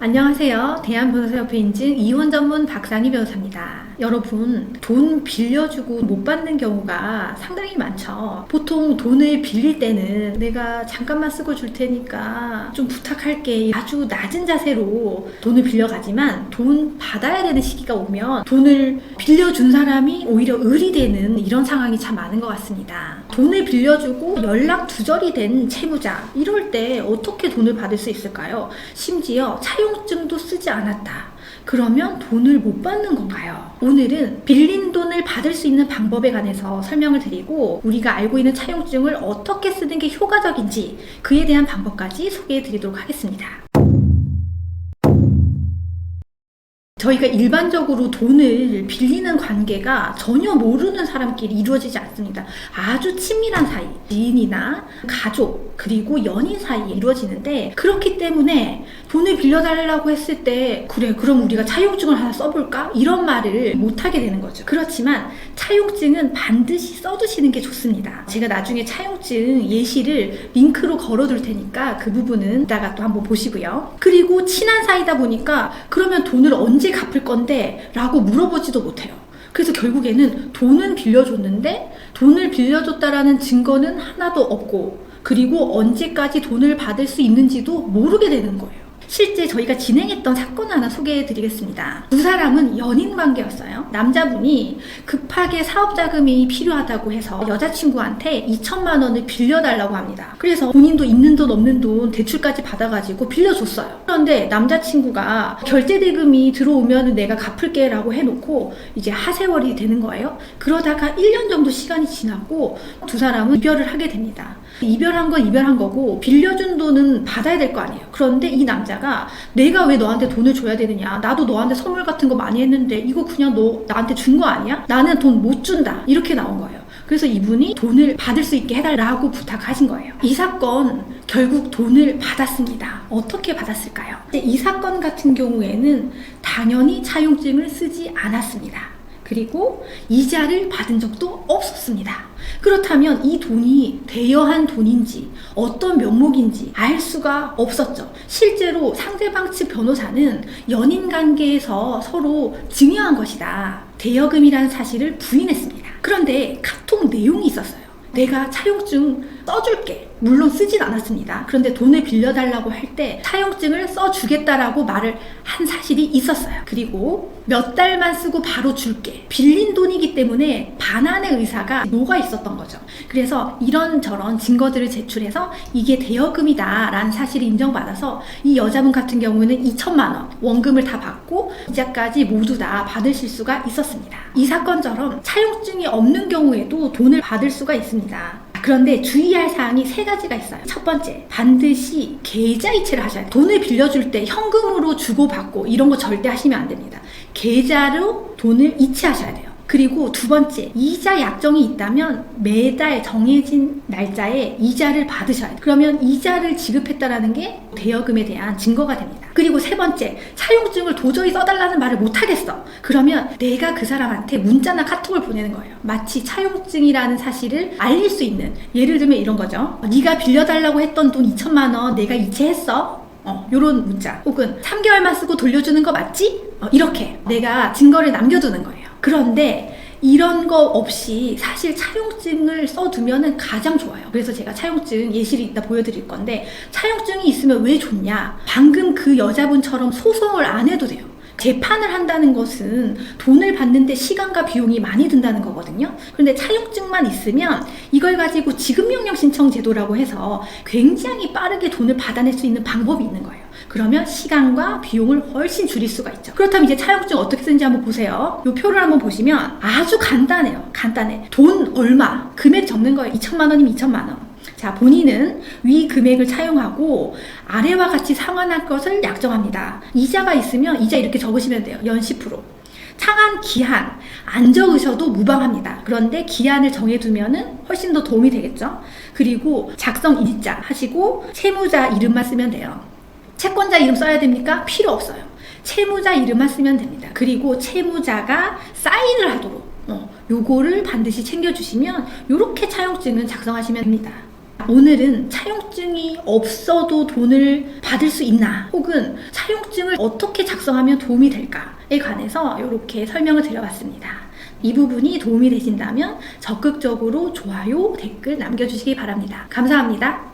안녕하세요. 대한변호사협회 인증 이혼 전문 박상희 변호사입니다. 여러분, 돈 빌려주고 못 받는 경우가 상당히 많죠. 보통 돈을 빌릴 때는 내가 잠깐만 쓰고 줄 테니까 좀 부탁할게, 아주 낮은 자세로 돈을 빌려가지만 돈 받아야 되는 시기가 오면 돈을 빌려준 사람이 오히려 을이 되는 이런 상황이 참 많은 것 같습니다. 돈을 빌려주고 연락 두절이 된 채무자, 이럴 때 어떻게 돈을 받을 수 있을까요? 심지어 차용증도 쓰지 않았다. 그러면 돈을 못 받는 건가요? 오늘은 빌린 돈을 받을 수 있는 방법에 관해서 설명을 드리고, 우리가 알고 있는 차용증을 어떻게 쓰는 게 효과적인지 그에 대한 방법까지 소개해 드리도록 하겠습니다. 저희가 일반적으로 돈을 빌리는 관계가 전혀 모르는 사람끼리 이루어지지 않습니다. 아주 친밀한 사이, 지인이나 가족, 그리고 연인 사이에 이루어지는데, 그렇기 때문에 돈을 빌려달라고 했을 때 그래, 그럼 우리가 차용증을 하나 써볼까? 이런 말을 못하게 되는 거죠. 그렇지만 차용증은 반드시 써두시는 게 좋습니다. 제가 나중에 차용증 예시를 링크로 걸어둘 테니까 그 부분은 이따가 또 한번 보시고요. 그리고 친한 사이다 보니까 그러면 돈을 언제 갚을 건데? 라고 물어보지도 못해요. 그래서 결국에는 돈은 빌려줬는데 돈을 빌려줬다라는 증거는 하나도 없고, 그리고 언제까지 돈을 받을 수 있는지도 모르게 되는 거예요. 실제 저희가 진행했던 사건 하나 소개해 드리겠습니다. 두 사람은 연인 관계였어요. 남자분이 급하게 사업자금이 필요하다고 해서 여자친구한테 2천만 원을 빌려달라고 합니다. 그래서 본인도 있는 돈 없는 돈 대출까지 받아가지고 빌려줬어요. 그런데 남자친구가 결제대금이 들어오면 내가 갚을게 라고 해놓고 이제 하세월이 되는 거예요. 그러다가 1년 정도 시간이 지났고 두 사람은 이별을 하게 됩니다. 이별한 건 이별한 거고 빌려준 돈은 받아야 될 거 아니에요. 그런데 이 남자가 내가 왜 너한테 돈을 줘야 되느냐, 나도 너한테 선물 같은 거 많이 했는데 이거 그냥 너 나한테 준 거 아니야? 나는 돈 못 준다, 이렇게 나온 거예요. 그래서 이분이 돈을 받을 수 있게 해달라고 부탁하신 거예요. 이 사건 결국 돈을 받았습니다. 어떻게 받았을까요? 이 사건 같은 경우에는 당연히 차용증을 쓰지 않았습니다. 그리고 이자를 받은 적도 없었습니다. 그렇다면 이 돈이 대여한 돈인지 어떤 명목인지 알 수가 없었죠. 실제로 상대방 측 변호사는 연인 관계에서 서로 증여한 것이다, 대여금이라는 사실을 부인했습니다. 그런데 카톡 내용이 있었어요. 내가 차용증 써줄게. 물론 쓰진 않았습니다. 그런데 돈을 빌려달라고 할 때 차용증을 써주겠다라고 말을 한 사실이 있었어요. 그리고 몇 달만 쓰고 바로 줄게. 빌린 돈이기 때문에 반환의 의사가 녹아 있었던 거죠. 그래서 이런저런 증거들을 제출해서 이게 대여금이다 라는 사실을 인정받아서 이 여자분 같은 경우는 2천만 원 원금을 다 받고 이자까지 모두 다 받으실 수가 있었습니다. 이 사건처럼 차용증이 없는 경우에도 돈을 받을 수가 있습니다. 그런데 주의할 사항이 세 가지가 있어요. 첫 번째, 반드시 계좌이체를 하셔야 돼요. 돈을 빌려줄 때 현금으로 주고받고 이런 거 절대 하시면 안 됩니다. 계좌로 돈을 이체하셔야 돼요. 그리고 두 번째, 이자 약정이 있다면 매달 정해진 날짜에 이자를 받으셔야 돼요. 그러면 이자를 지급했다라는 게 대여금에 대한 증거가 됩니다. 그리고 세 번째, 차용증을 도저히 써달라는 말을 못하겠어. 그러면 내가 그 사람한테 문자나 카톡을 보내는 거예요. 마치 차용증이라는 사실을 알릴 수 있는, 예를 들면 이런 거죠. 네가 빌려달라고 했던 돈 2천만 원 내가 이체했어. 요런 문자. 혹은 3개월만 쓰고 돌려주는 거 맞지? 이렇게 내가 증거를 남겨두는 거예요. 그런데 이런 거 없이 사실 차용증을 써두면 가장 좋아요. 그래서 제가 차용증 예시를 이따 보여드릴 건데, 차용증이 있으면 왜 좋냐? 방금 그 여자분처럼 소송을 안 해도 돼요. 재판을 한다는 것은 돈을 받는데 시간과 비용이 많이 든다는 거거든요. 그런데 차용증만 있으면 이걸 가지고 지급명령 신청 제도라고 해서 굉장히 빠르게 돈을 받아낼 수 있는 방법이 있는 거예요. 그러면 시간과 비용을 훨씬 줄일 수가 있죠. 그렇다면 이제 차용증 어떻게 쓰는지 한번 보세요. 이 표를 한번 보시면 아주 간단해요. 간단해. 돈 얼마, 금액 적는 거예요. 2천만 원이면 2천만 원. 자, 본인은 위 금액을 차용하고 아래와 같이 상환할 것을 약정합니다. 이자가 있으면 이자 이렇게 적으시면 돼요. 연 10%. 상환 기한 안 적으셔도 무방합니다. 그런데 기한을 정해두면은 훨씬 더 도움이 되겠죠. 그리고 작성 일자 하시고 채무자 이름만 쓰면 돼요. 채권자 이름 써야 됩니까? 필요 없어요. 채무자 이름만 쓰면 됩니다. 그리고 채무자가 사인을 하도록 요거를 반드시 챙겨주시면 요렇게 차용증은 작성하시면 됩니다. 오늘은 차용증이 없어도 돈을 받을 수 있나, 혹은 차용증을 어떻게 작성하면 도움이 될까에 관해서 이렇게 설명을 드려봤습니다. 이 부분이 도움이 되신다면 적극적으로 좋아요, 댓글 남겨주시기 바랍니다. 감사합니다.